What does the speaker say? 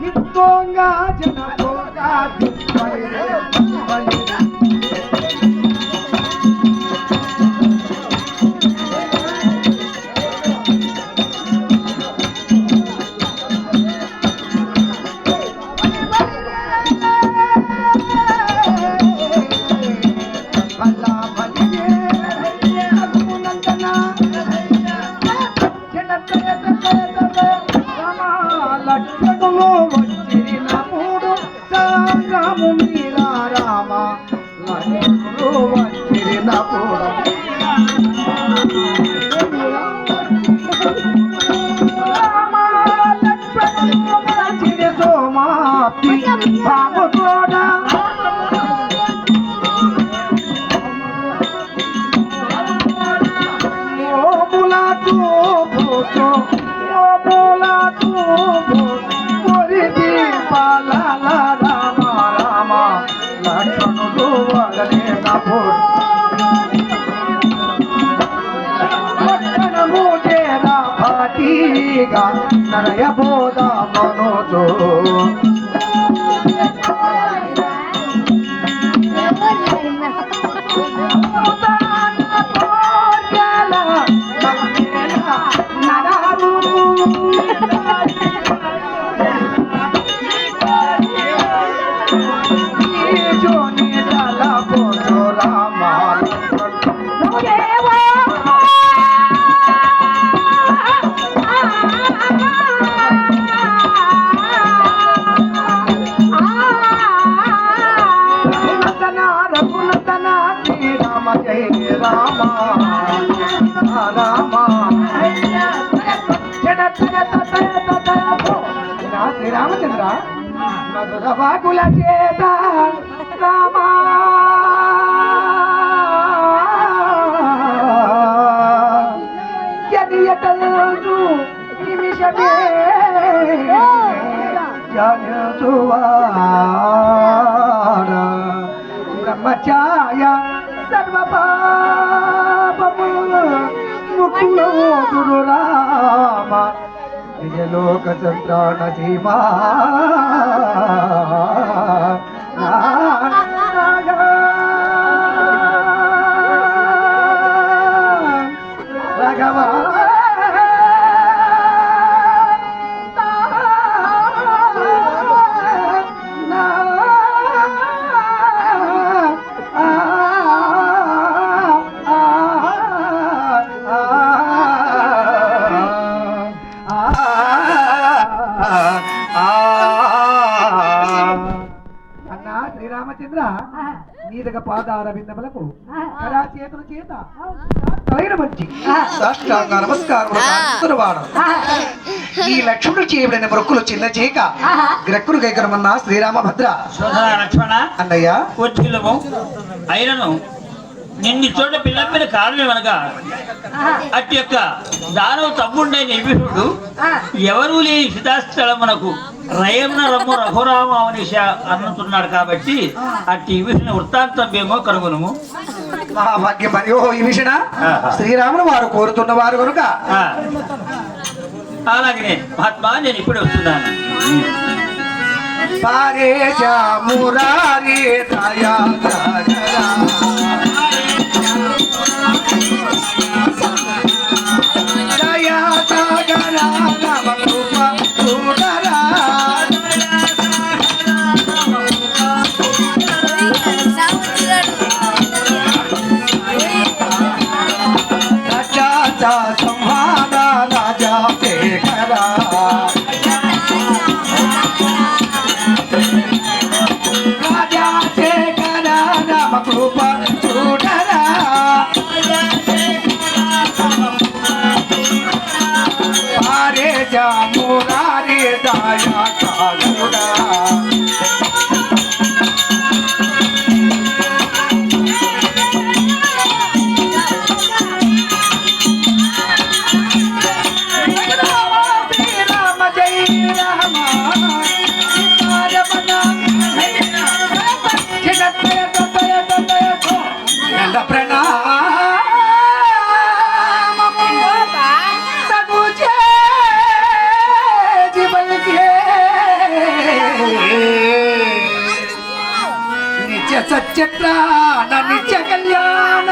హిత్తుంగా జనపోగా నరయ బోధ మనోజో శ్రీరామచంద్ర మధురవాకుల చేత రామా ఎటలు నిమిషమే బ్రహ్మచాయ సర్వపాపము ముక్కులో గురు రామ విజయలోక చంద్రాణ జీవా రాఘవ శ్రీరామచంద్ర నీదగ పాదార బిందములకు కరా చేతుల చేత మంచి సాష్టాంగ నమస్కారం ఈ లక్ష్మణుడు చేయబడిన మొక్కులు చిన్న చేయక గ్రక్కులు గైకరమన్నా శ్రీరామభద్ర లక్ష్మణ అన్నయ్య వచ్చిలము అయినను నిన్ను చోట పిల్లమ్మిన కారణమేమనగా అటు యొక్క దానవ తమ్ముడైన విభీషణుడు ఎవరూ లేని సీతాస్థలమునకు రయమున రమ్ము రఘురామ అనేసి అన్నుతున్నాడు కాబట్టి అట్టి విభీషణ వృత్తాంతం ఏమో కనుగొనము. మహాభాగ్యం మరి ఓ విభీషణ శ్రీరాముడు వారు కోరుతున్న వారు కనుక అలాగే మహాత్మా నేను ఇప్పుడే వస్తున్నాను. పారే మురారి దయా మురారి దయా కాలుడా సత్యప్రాణ నిత్య కళ్యాణ